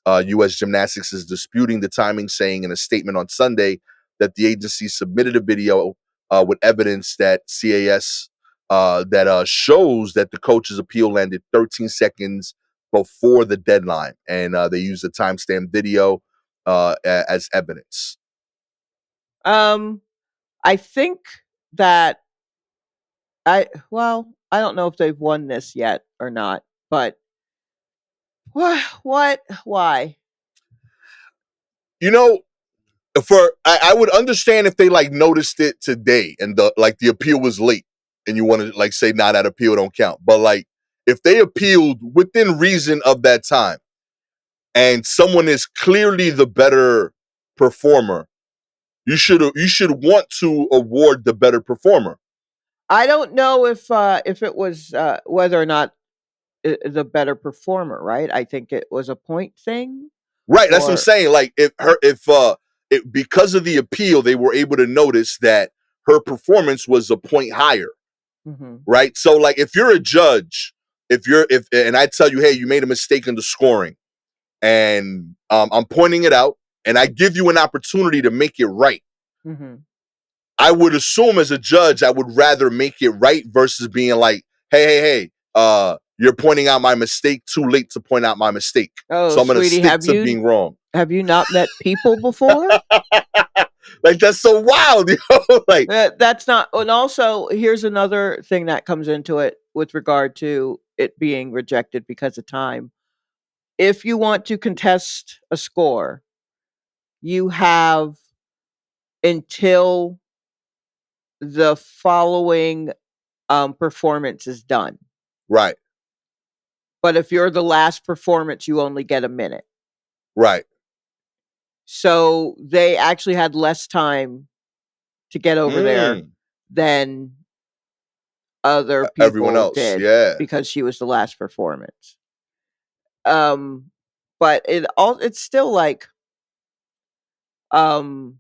U.S. Gymnastics is disputing the timing, saying in a statement on Sunday that the agency submitted a video with evidence that CAS that shows that the coach's appeal landed 13 seconds before the deadline, and they used a timestamp video as evidence. Um, I think that I don't know if they've won this yet or not, but why? You know, I would understand if they like noticed it today and the appeal was late and you want to like say nah, that appeal don't count. But like if they appealed within reason of that time and someone is clearly the better performer, you should want to award the better performer. I don't know if it was whether or not the better performer, right? I think it was a point thing, Right, that's what I'm or saying. Like if because of the appeal, they were able to notice that her performance was a point higher. mhm. Right? So like if you're a judge, if and I tell you, hey, you made a mistake in the scoring, and I'm pointing it out, and I give you an opportunity to make it right. Mhm. I would assume as a judge, I would rather make it right versus being like, hey, you're pointing out my mistake too late to point out my mistake. Oh, So I'm gonna sweetie, stick to being wrong. have you not met people before? Like that's so wild, like That's not, and also here's another thing that comes into it with regard to it being rejected because of time. If you want to contest a score, you have until the following performance is done. right, But if you're the last performance, you only get a minute. right. So they actually had less time to get over there Mm, than other everyone people else, did yeah, because she was the last performance. Um, but it's still like, um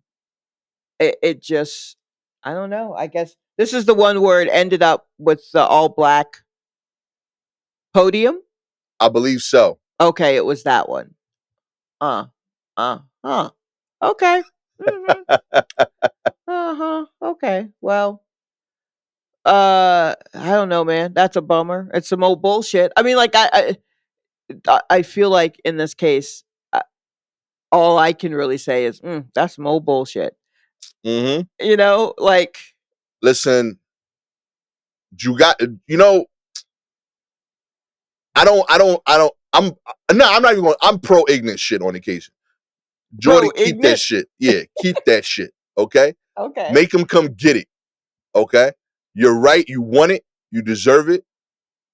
it just, I don't know. I guess this is the one where it ended up with the all black podium. I believe so. Okay, it was that one. Uh, huh. Okay. Hmm. Uh-huh. Okay. Well, I don't know, man. That's a bummer. It's some old bullshit. I mean, like I feel like in this case, all I can really say is that's some old bullshit. Hmm. Like Listen, you got, you know, I'm, no, I'm not even going, I'm pro ignorant shit on occasion. pro Jordan, keep that ignorant. shit. Yeah, keep that shit. Okay? Okay. Make them come get it. Okay? You're right. You want it. You deserve it.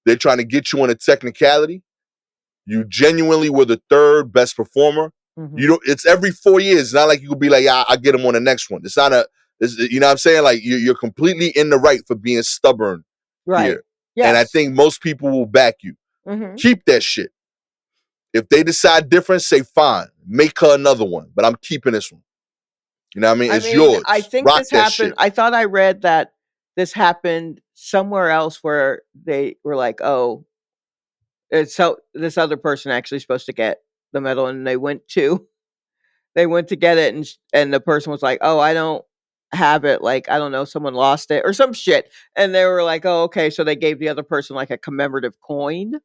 They're trying to get you on a technicality. You genuinely were the third best performer. Hmm. You don't. It's every 4 years. It's not like you could be like, yeah, I'll get him on the next one. It's not a. You know what I'm saying? Like you're completely in the right for being stubborn Right. here, and I Yes. think most people will back you. Hmm. Keep that shit. If they decide different, say fine, make her another one. But I'm keeping this one. You know what I mean? I It's mean, I yours. think Rock this that happened. shit. I thought I read that this happened somewhere else where they were like, "Oh, it's so this other person actually supposed to get the medal," and they went to get it, and the person was like, "Oh, I don't have it. Like, I don't know, someone lost it or some shit." And they were like, "Oh, okay." So they gave the other person like a commemorative coin.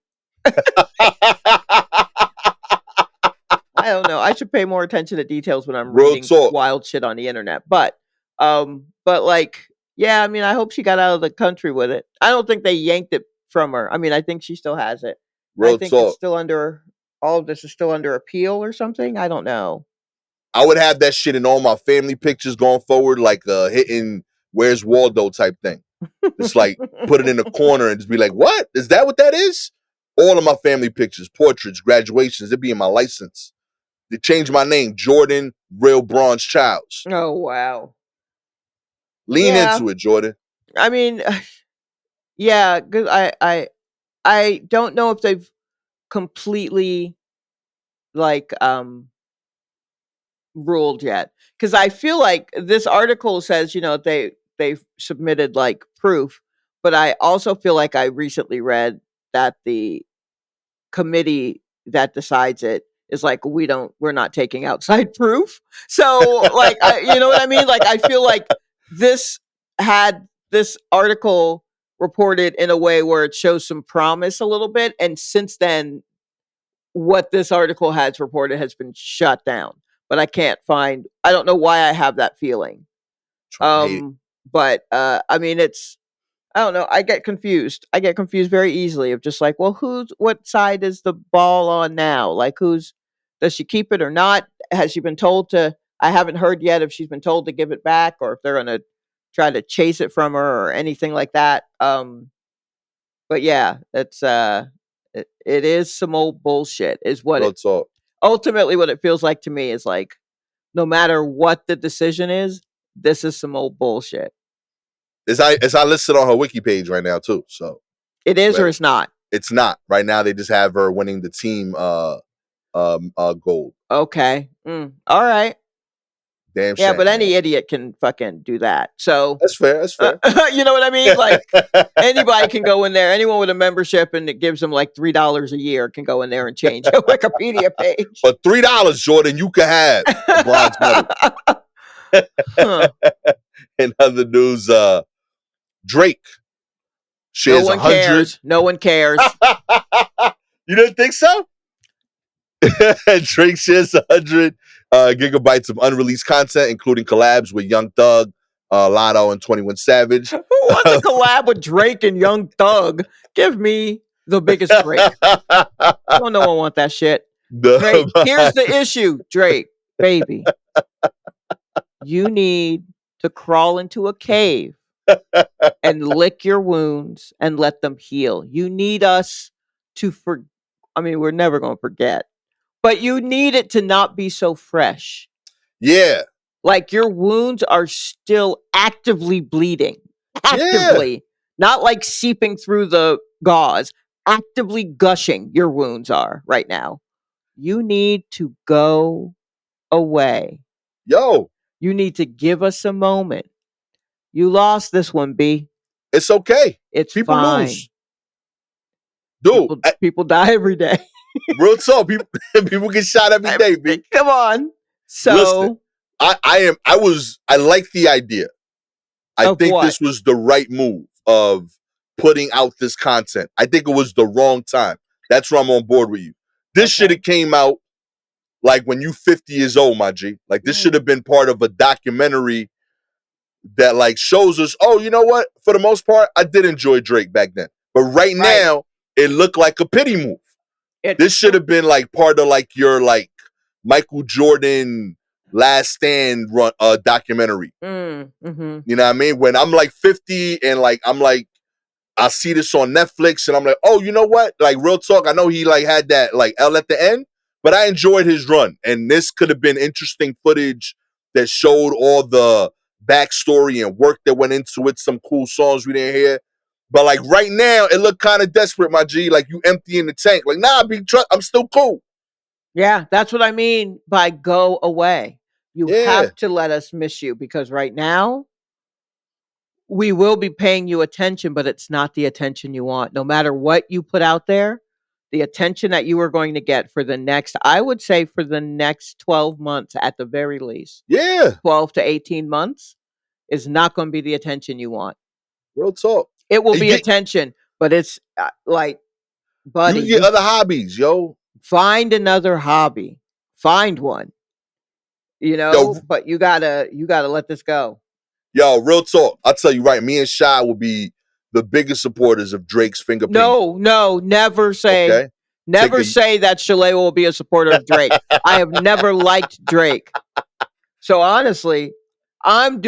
I don't know. I should pay more attention to details when I'm Real reading talk. wild shit on the internet. But like, yeah, I mean, I hope she got out of the country with it. I don't think they yanked it from her. I mean, I think she still has it. I Real think it's talk. still under all of this is still under appeal or something. I don't know. I would have that shit in all my family pictures going forward, like hitting Where's Waldo type thing. Just like put it in the corner and just be like, what? Is that what that is? All of my family pictures, portraits, graduations, it'd be in my license. They changed my name, Jordan Real Bronze Childs. Oh wow. Lean Yeah. into it, Jordan. I mean, yeah, good. I don't know if they've completely like ruled yet, because I feel like this article says they've submitted like proof, but I also feel like I recently read that the committee that decides it is like we're not taking outside proof. So like you know what I mean? Like I feel like this this article reported in a way where it shows some promise a little bit, and since then what this article has reported has been shut down. But I don't know why I have that feeling. I hate it. But I mean I don't know. I get confused very easily of just like, well, what side is the ball on now? Like does she keep it or not? Has she been told to I haven't heard yet if she's been told to give it back or if they're gonna try to chase it from her or anything like that. But yeah, it is some old bullshit is what Real it talk. ultimately what it feels like to me is like no matter what the decision is, this is some old bullshit. It's I listed on her wiki page right now too. So It is or well, it's not. it's not. Right now they just have her winning the team gold. Okay. All right. Damn Yeah, but shame, man. any idiot can fucking do that. So, That's fair. That's fair. you know what I mean? Like anybody can go in there. Anyone with a membership and it gives them like $3 a year can go in there and change a Wikipedia page. For $3, Jordan, you can have a bronze medal. Huh. In other news, Drake No shares one 100. cares. No one cares. You didn't think so? Drake shares 100 gigabytes of unreleased content, including collabs with Young Thug, Lotto, and 21 Savage. Who wants a collab with Drake and Young Thug? Give me the biggest Drake. Don't no one want that shit. Drake, here's the issue, Drake, baby. You need to crawl into a cave and lick your wounds and let them heal. You need us to I mean, we're never going to forget, but you need it to not be so fresh. Yeah, Like your wounds are still actively bleeding. yeah, Actively. Not like seeping through the gauze. Actively gushing your wounds are right now. You need to go away. yo. You need to give us a moment. You lost this one, B. It's okay. It's People fine. lose. Dude, People die every day. real talk, people people get shot every day, B. Come on. Listen, So I like the idea. I of think what? this was the right move of putting out this content. I think it was the wrong time. That's where I'm on board with you. This should Okay. have came out like when you 50 years old, my G. Like this should Mm, have been part of a documentary that like shows us, oh, you know what? For the most part, I did enjoy Drake back then. But right right. now, it looked like a pity move. It's This should have been like part of like your like Michael Jordan Last Stand run documentary. mm-hmm. You know what I mean? When I'm like 50 and like I'm like I see this on Netflix and I'm like, oh, you know what? Like real talk, I know he like had that like L at the end, but I enjoyed his run. And this could have been interesting footage that showed all the backstory and work that went into it, some cool songs we didn't hear. But like right now, it looked kind of desperate, my G. Like you emptying the tank. Like, nah, I'm still cool. Yeah, that's what I mean by go away. You Yeah. have to let us miss you because right now we will be paying you attention, but it's not the attention you want. No matter what you put out there, the attention that you are going to get for the next, I would say for the next 12 months at the very least, Yeah. 12 to 18 months is not going to be the attention you want. Real talk. It will And be attention, but it's like, you buddy, can get you other hobbies, yo. find another hobby, find one, Yo, but you gotta let this go. yo, real talk. I'll tell you right, me and Shy will be the biggest supporters of Drake's finger painting. No, no, Okay? Take never a say that Shalewa will be a supporter of Drake. I have never liked Drake. So honestly, I'm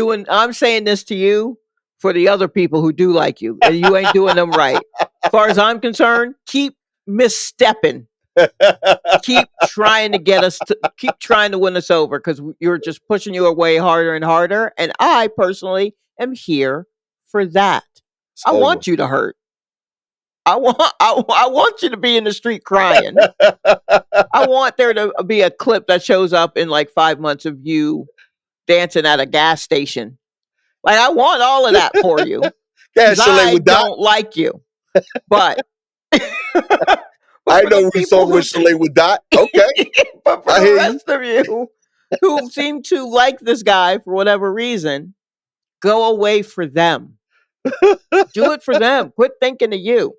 saying this to you for the other people who do like you, and you ain't doing them right. As far as I'm concerned, keep misstepping. Keep trying to keep trying to win us over because you're just pushing you away harder and harder. And I personally am here for that. It's I over. want you to hurt. I want you to be in the street crying. I want there to be a clip that shows up in like 5 months of you dancing at a gas station. Like I want all of that for you Yeah, because Shalewa I with Dot. don't like you. But but I for know the we people song with who Shalewa with Dot. Okay, but for I the hear you. rest of you who seem to like this guy for whatever reason, go away for them. Do it for them. Quit thinking of you.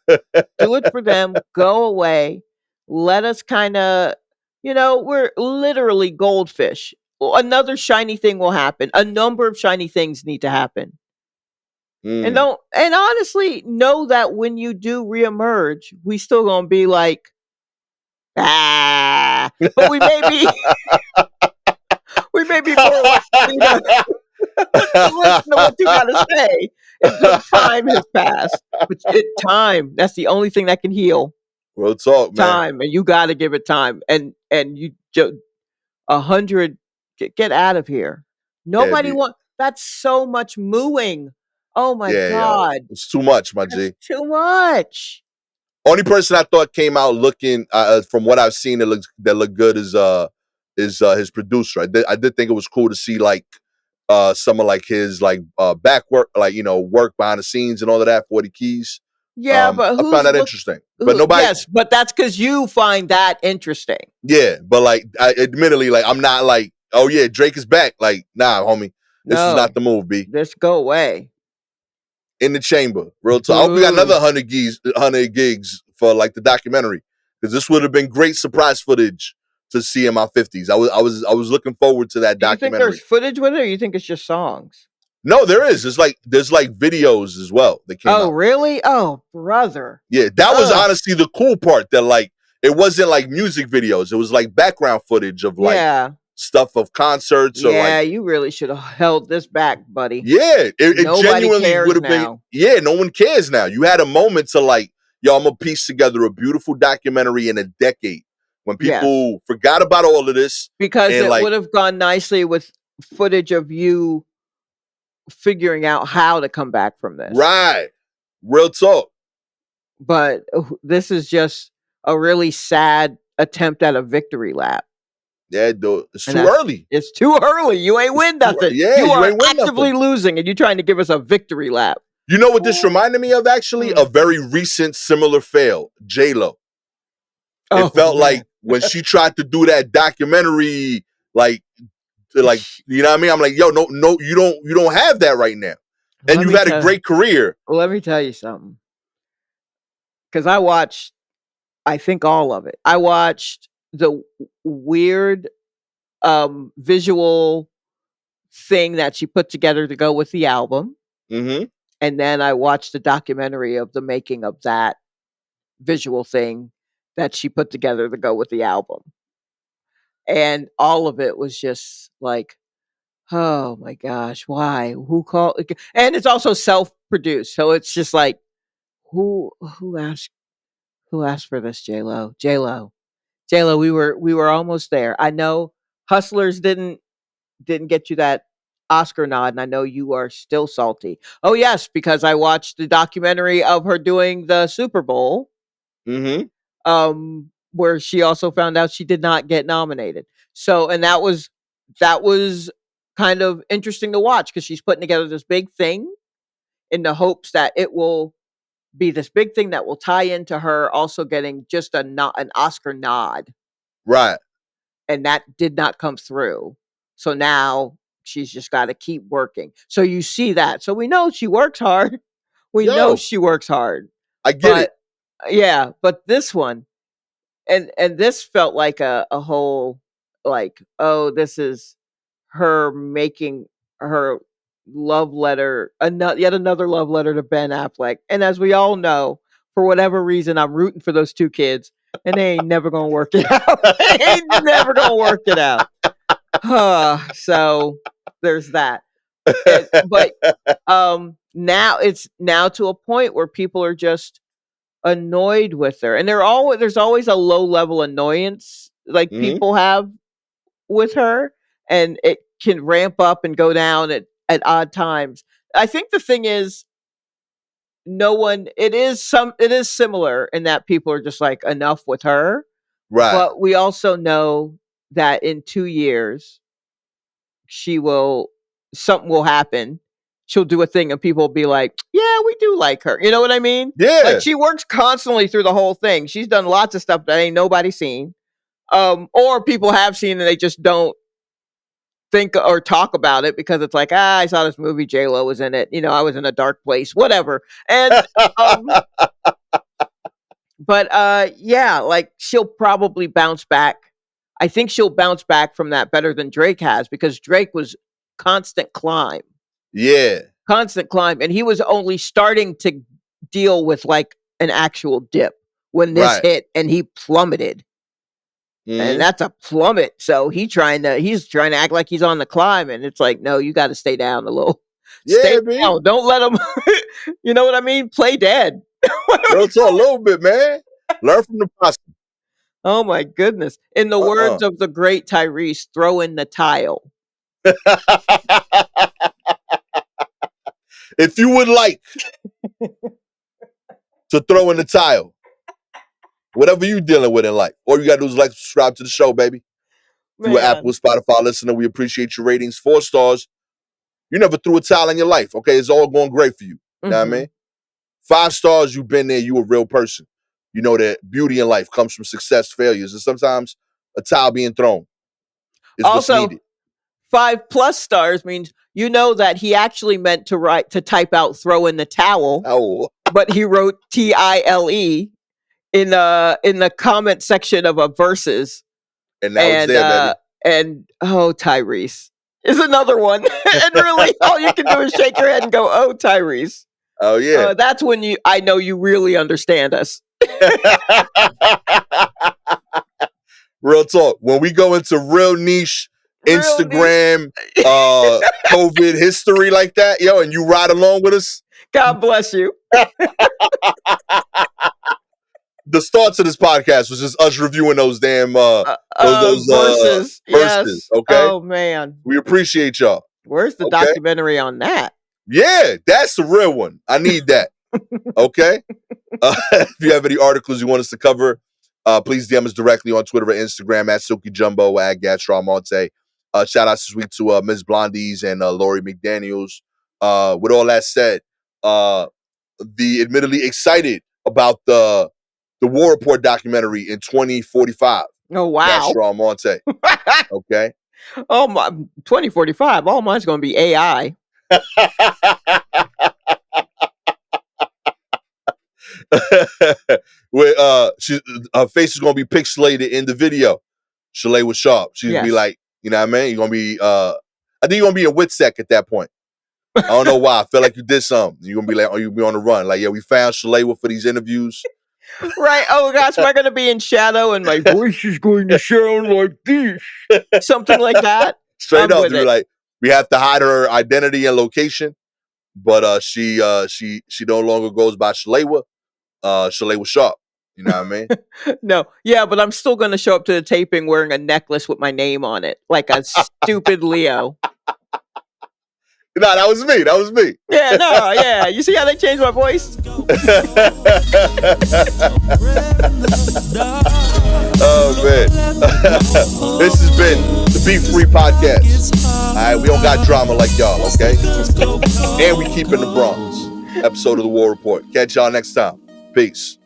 Do it for them. Go away. Let us kind of, we're literally goldfish. Another shiny thing will happen. A number of shiny things need to happen. And Mm. don't and honestly know that when you do reemerge, we still gonna be like, but we may be more likely to listen to what you gotta say until time has passed. But that's the only thing that can heal. Real talk, man. Time, and you gotta give it time. And you 100 get out of here. Yeah, Nobody be want that's so much mooing. Oh my yeah, yo. god. It's too much, my That's G. too much. Only person I thought came out looking from what I've seen that looked good is his producer. I did think it was cool to see like some of like his like back work, like work behind the scenes and all of that 40 keys. Yeah, but I found that interesting. But nobody yes, but that's because you find that interesting. yeah, but like admittedly, like I'm not like, oh yeah, Drake is back. Like, nah, homie. This was not No, the move, B. just go away. In the chamber. Real talk. I hope we got another Boo. 100 gigs for like the documentary. Because this would have been great surprise footage to see in my 50s. I was looking forward to that Do you think there's documentary. footage with it, or you think it's just songs? No, there is. There's like videos as well that came Oh, out. really? Oh, brother. Yeah, that was Ugh. honestly the cool part. That like it wasn't like music videos. It was like background footage of like Yeah. stuff of concerts or like Yeah, you really should have held this back, buddy. yeah, it Nobody genuinely would cares have been. now. Yeah, no one cares now. You had a moment to like, yo, I'm gonna piece together a beautiful documentary in a decade when Yes. people forgot about all of this Because and it like, would have gone nicely with footage of you figuring out how to come back from this. right, real talk. But this is just a really sad attempt at a victory lap. Yeah, dude. It's And too that's early. it's too early. You ain't win nothing. Yeah, You you are ain't win actively nothing. losing, and you're trying to give us a victory lap. You know what this reminded me of, actually? Mm. A very recent similar fail. J-Lo. It Oh felt man. like when she tried to do that documentary, like you know what I mean? I'm like, yo, no, you don't have that right now. And Let you've me had a tell great career. let me tell you something. Because I watched, I think all of it. I watched the weird visual thing that she put together to go with the album. Mm-hmm. And then I watched the documentary of the making of that visual thing that she put together to go with the album. And all of it was just like, oh my gosh, why? Who called? And it's also self-produced, so it's just like, who asked for this? J Lo, J Lo, J Lo. We were almost there. I know Hustlers didn't get you that Oscar nod, and I know you are still salty. Oh yes, because I watched the documentary of her doing the Super Bowl, Mm-hmm. where she also found out she did not get nominated. So, and that was kind of interesting to watch because she's putting together this big thing in the hopes that it will be this big thing that will tie into her also getting just an Oscar nod, Right. and that did not come through. So now she's just got to keep working. So you see that. So we know she works hard. We know Yo, she works hard. I get it. But yeah, but this one, and this felt like a whole, like, oh, this is her making her love letter, yet another love letter to Ben Affleck. And as we all know, for whatever reason, I'm rooting for those two kids, and they ain't never gonna work it out. They ain't never gonna work it out. So there's that. But now it's now to a point where people are just annoyed with her, and there's always a low level annoyance like Mm-hmm. people have with her, and it can ramp up and go down at odd times. I think the thing is, no one it is similar in that people are just like, enough with her, Right. but we also know that in 2 years she will something will happen. She'll do a thing and people will be like, yeah, we do like her. You know what I mean? Like, Yeah. she works constantly through the whole thing. She's done lots of stuff that ain't nobody seen. Or people have seen and they just don't think or talk about it because it's like, I saw this movie, J Lo was in it. I was in a dark place, whatever. And um, but yeah, like, she'll probably bounce back. I think she'll bounce back from that better than Drake has, because Drake was constant climb, Yeah. constant climb, and he was only starting to deal with like an actual dip when this Right. hit, and he plummeted. And Mm-hmm. that's a plummet. So he's trying to act like he's on the climb, and it's like, no, you got to stay down a little. Stay Yeah, B. down. Don't let him. You know what I mean? Play dead. Real talk a little bit, man. Learn from the process. Oh my goodness! In the Uh-uh. words of the great Tyrese, throw in the tile. If you would like to throw in the tile, whatever you dealing with in life, all you gotta do is like, subscribe to the show, baby. If you are Apple or Man. Spotify listener, we appreciate your ratings. 4 stars. You never threw a towel in your life. Okay, it's all going great for you. You know what I Mm-hmm. mean? 5 stars, you've been there. You a real person. You know that beauty in life comes from success, failures, and sometimes a towel being thrown is what's Also, needed. 5+ stars means you know that he actually meant to type out "throw in the towel," Oh, but he wrote TILE in the comment section of a verses. and now it's and there, uh baby. and oh, Tyrese is another one. And really, all you can do is shake your head and go, oh, Tyrese. Oh yeah. That's when I know you really understand us. Real talk. When we go into real niche Real niche. Instagram COVID history like that, yo, and you ride along with us, God bless you. the start to this podcast was just us reviewing those damn those Verses, verses. yes. Okay, Oh man, we appreciate y'all. where's the Okay, documentary on that? yeah, that's the real one. I need that. Okay, if you have any articles you want us to cover, Please DM us directly on Twitter or Instagram at Silky Jumbo, at Gastor Almonte. Shout out this week to Ms. Blondies and Lori McDaniels. With all that said, the admittedly excited about the War Report documentary in 2045. Oh wow. Gastor Almonte. Okay. Oh my, 2045. All mine's going to be AI. With her face is gonna be pixelated in the video. Shalewa Sharpe. She's gonna be like, you know what I mean? You're gonna be I think you're gonna be a Witsec at that point. I don't know why. I feel like you did something. You're gonna be like, oh, you'll be on the run. Like, yeah, we found Shalewa for these interviews. Right. Oh gosh, am I gonna be in shadow and my voice is going to sound like this? Something like that. Straight up, be like, we have to hide her identity and location, but she no longer goes by Shalewa. Shalewa Sharpe. You know what I mean? No, yeah, but I'm still gonna show up to the taping wearing a necklace with my name on it, like a stupid Leo. No, that was me. That was me. Yeah, no, yeah. You see how they changed my voice? Oh man, this has been the Be Free Podcast. All right, we don't got drama like y'all, okay? And we keep in the Bronx. Episode of the War Report. Catch y'all next time. Peace.